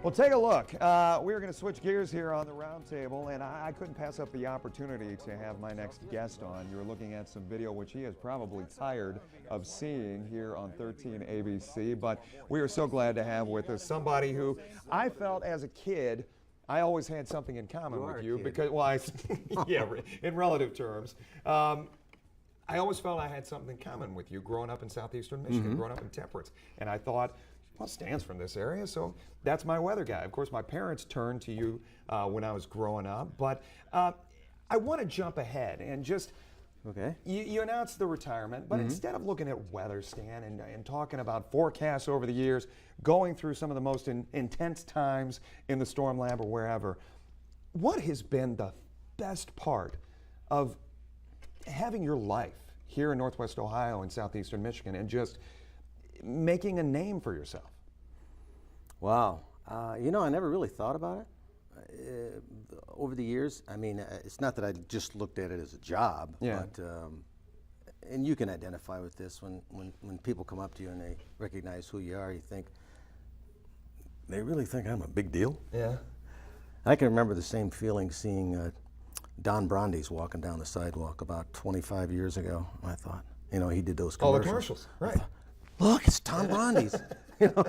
Well, take a look. We're going to switch gears here on the Roundtable, and I couldn't pass up the opportunity to have my next guest on. You're looking at some video which he is probably tired of seeing here on 13 ABC, but we are so glad to have with us somebody who I felt as a kid I always had something in common with you because, well, yeah, in relative terms. I always felt I had something in common with you growing up in southeastern Michigan, growing up in Temperance, and I thought, well, Stan's from this area, so that's my weather guy. Of course, my parents turned to you when I was growing up, but I want to jump ahead and just, you announced the retirement, but instead of looking at weather, Stan, and talking about forecasts over the years, going through some of the most intense times in the storm lab or wherever, what has been the best part of having your life here in Northwest Ohio and southeastern Michigan and just making a name for yourself? Wow. You know, I never really thought about it over the years. I mean, it's not that I just looked at it as a job, but and you can identify with this when people come up to you and they recognize who you are, you think, they really think I'm a big deal? Yeah. I can remember the same feeling seeing Don Brandes walking down the sidewalk about 25 years ago. I thought, you know, he did those commercials. Oh, the commercials, right. Look, it's Tom Brandes. You know,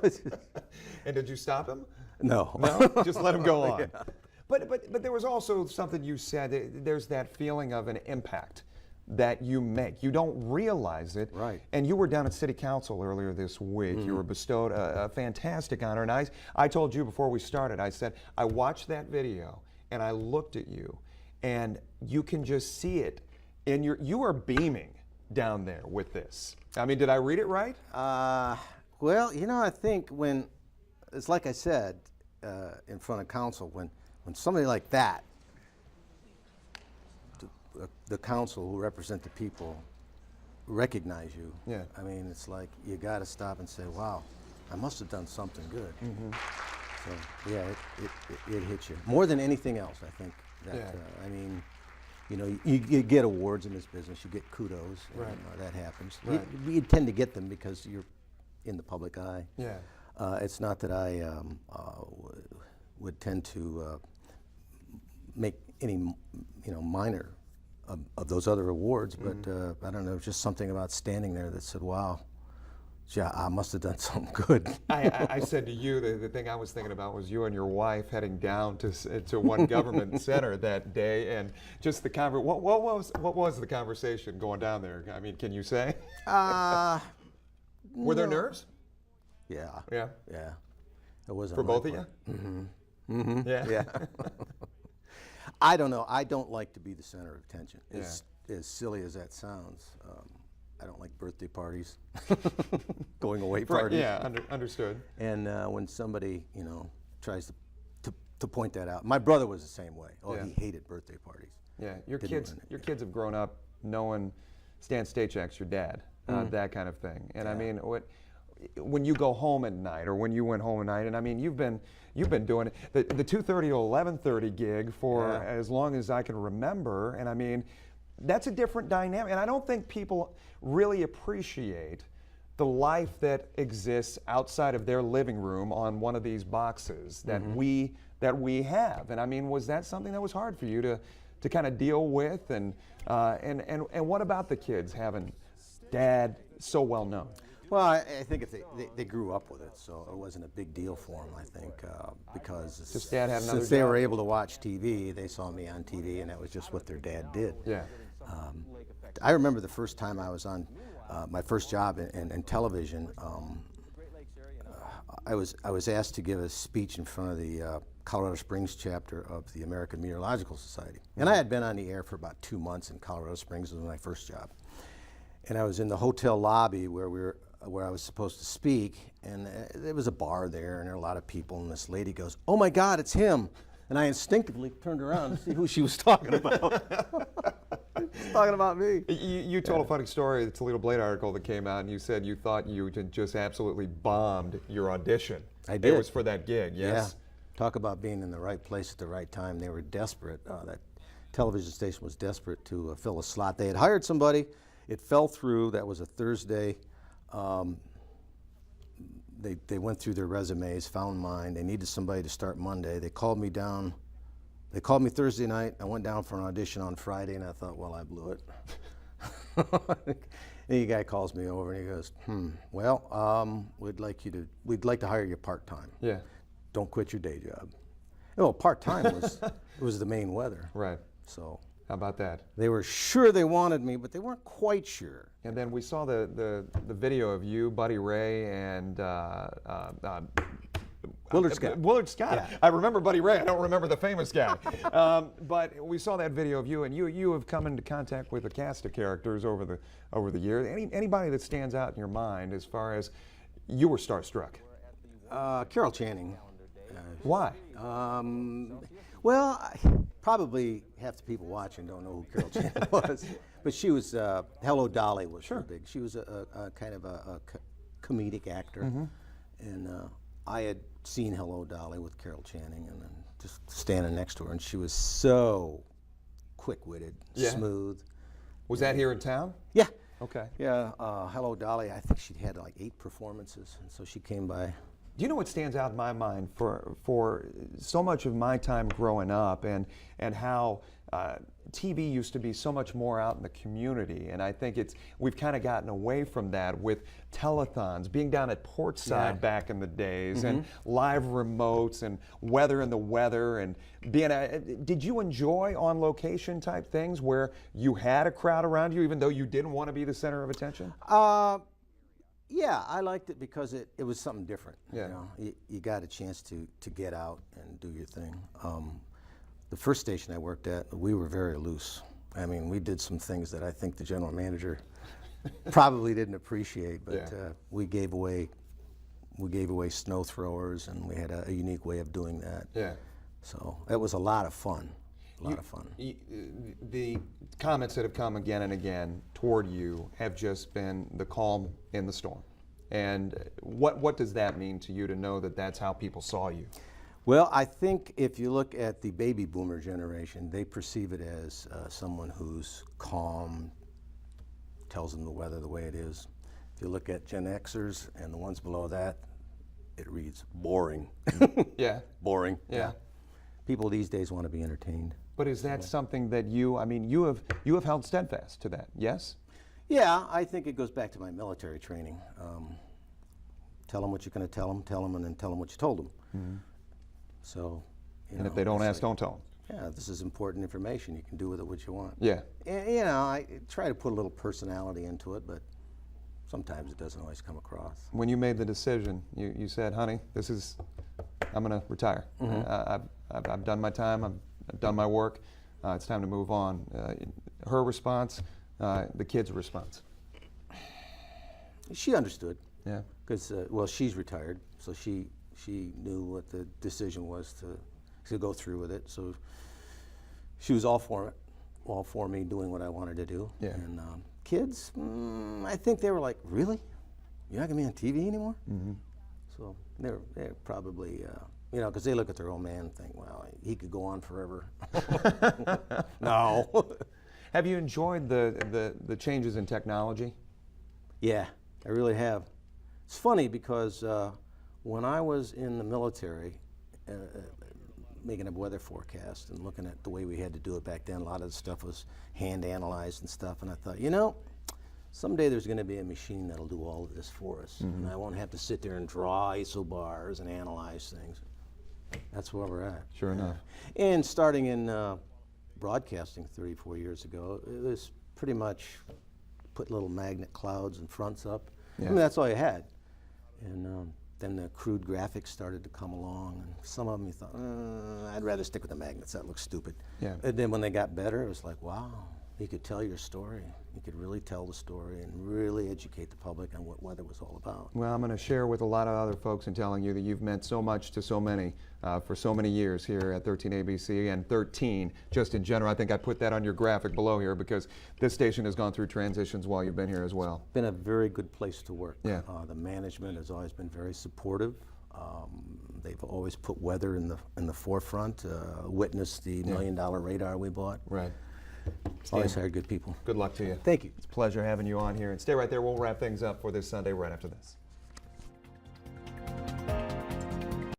and did you stop him? No. No? Just let him go on. Yeah. But there was also something you said, there's that feeling of an impact that you make. You don't realize it. Right. And you were down at City Council earlier this week. You were bestowed a fantastic honor. And I told you before we started, I said, I watched that video and I looked at you and you can just see it. And you are beaming down there with this. I mean, did I read it right? Well, you know, I think when, it's like I said in front of council, when somebody like that, the council who represent the people, recognize you, I mean, it's like you got to stop and say, wow, I must have done something good. So, yeah, it hits you. More than anything else, I think. That, I mean, you know, you get awards in this business, you get kudos, and that happens. Right. You tend to get them because you're in the public eye. Yeah. It's not that I would tend to make any, you know, minor of those other awards, but I don't know, just something about standing there that said, wow, yeah, I must have done something good. I said to you, the thing I was thinking about was you and your wife heading down to one government center that day, and just the what was the conversation going down there? I mean, can you say? Were there nerves? Yeah. Yeah. Yeah. It was for both of you. Yeah. Yeah. I don't know. I don't like to be the center of attention. As silly as that sounds. I don't like birthday parties, going away parties. Yeah, understood. And when somebody, you know, tries to point that out, my brother was the same way. Oh, he hated birthday parties. Yeah, your kids have grown up knowing Stan Stachek's your dad, that kind of thing. And I mean, when you go home at night, or when you went home at night, and I mean, you've been doing it, the 2:30 to 11:30 gig for as long as I can remember, and I mean, that's a different dynamic, and I don't think people really appreciate the life that exists outside of their living room on one of these boxes that we have. And I mean, was that something that was hard for you to kind of deal with? And what about the kids having Dad so well known? Well, I think if they grew up with it, so it wasn't a big deal for them, I think, because just Dad had another since they were able to watch TV, they saw me on TV, and that was just what their dad did. Yeah. I remember the first time I was on my first job in television. I was asked to give a speech in front of the Colorado Springs chapter of the American Meteorological Society, and I had been on the air for about 2 months in Colorado Springs. It was my first job, and I was in the hotel lobby where I was supposed to speak, and there was a bar there, and there were a lot of people, and this lady goes, "Oh my God, it's him!" And I instinctively turned around to see who she was talking about. She's talking about me. You told a funny story, the Toledo Blade article that came out, and you said you thought you had just absolutely bombed your audition. I did. It was for that gig, yes? Yeah. Talk about being in the right place at the right time. They were desperate. That television station was desperate to fill a slot. They had hired somebody. It fell through. That was a Thursday. they went through their resumes, found mine. They needed somebody to start Monday. They called me down. They called me Thursday night. I went down for an audition on Friday, and I thought, well, I blew it. And the guy calls me over and he goes, well, we'd like to hire you part-time. Yeah. Don't quit your day job. Well, part-time was the main weather. Right. So how about that? they were sure they wanted me, but they weren't quite sure. And then we saw the video of you, Buddy Ray, and Willard Scott. Willard Scott. Yeah. I remember Buddy Ray. I don't remember the famous guy. But we saw that video of you, and you have come into contact with a cast of characters over the years. Anybody that stands out in your mind as far as you were starstruck? Carol Channing. Why? Well, probably half the people watching don't know who Carol Channing was, but she was Hello Dolly was her big. She was a kind of a comedic actor, and I had seen Hello Dolly with Carol Channing, and then just standing next to her, and she was so quick-witted, smooth. Was that here in town? Yeah. Okay. Yeah. Hello Dolly. I think she'd had like 8 performances, and so she came by. Do you know what stands out in my mind for so much of my time growing up, and how TV used to be so much more out in the community, and I think we've kind of gotten away from that with telethons, being down at Portside back in the days, and live remotes, and weather in the weather, and did you enjoy on location type things where you had a crowd around you even though you didn't want to be the center of attention? Yeah, I liked it because it was something different. Yeah. You know, you got a chance to get out and do your thing. The first station I worked at, we were very loose. I mean, we did some things that I think the general manager probably didn't appreciate, but we gave away snow throwers, and we had a unique way of doing that. Yeah. So it was a lot of fun. The comments that have come again and again toward you have just been the calm in the storm. And what does that mean to you to know that that's how people saw you? Well, I think if you look at the baby boomer generation, they perceive it as someone who's calm, tells them the weather the way it is. If you look at Gen Xers and the ones below that, it reads boring. Yeah. Boring. Yeah. People these days want to be entertained. But is that something that you have held steadfast to that, yes? Yeah, I think it goes back to my military training. Tell them what you're going to tell them, and then tell them what you told them. So, and if they don't ask, don't tell them. Yeah, this is important information. You can do with it what you want. Yeah. And, you know, I try to put a little personality into it, but sometimes it doesn't always come across. When you made the decision, you said, honey, I'm going to retire. I've done my time. I've done my work. It's time to move on. Her response, the kid's response. She understood. Yeah. Because, well, she's retired, so she knew what the decision was to go through with it. So she was all for it, all for me doing what I wanted to do. Yeah. And kids, I think they were like, really? You're not going to be on TV anymore? So they're probably... you know, because they look at their old man and think, well, he could go on forever. No. Have you enjoyed the changes in technology? Yeah, I really have. It's funny because when I was in the military, making a weather forecast and looking at the way we had to do it back then, a lot of the stuff was hand analyzed and stuff, and I thought, you know, someday there's going to be a machine that'll do all of this for us, and I won't have to sit there and draw isobars and analyze things. That's where we're at. Sure enough. And starting in broadcasting 34 years ago, it was pretty much put little magnet clouds and fronts up. Yeah. I mean, that's all you had. And then the crude graphics started to come along, and some of them you thought, I'd rather stick with the magnets, that looks stupid. Yeah. And then when they got better, it was like, wow, you could tell your story. You could really tell the story and really educate the public on what weather was all about. Well, I'm going to share with a lot of other folks in telling you that you've meant so much to so many for so many years here at 13 ABC and 13 just in general. I think I put that on your graphic below here because this station has gone through transitions while you've been here as well. It's been a very good place to work. Yeah. The management has always been very supportive. They've always put weather in the forefront. Witness the $1 million radar we bought. Right. Always hired good people. Good luck to you. Thank you. It's a pleasure having you on here. And stay right there. We'll wrap things up for this Sunday right after this.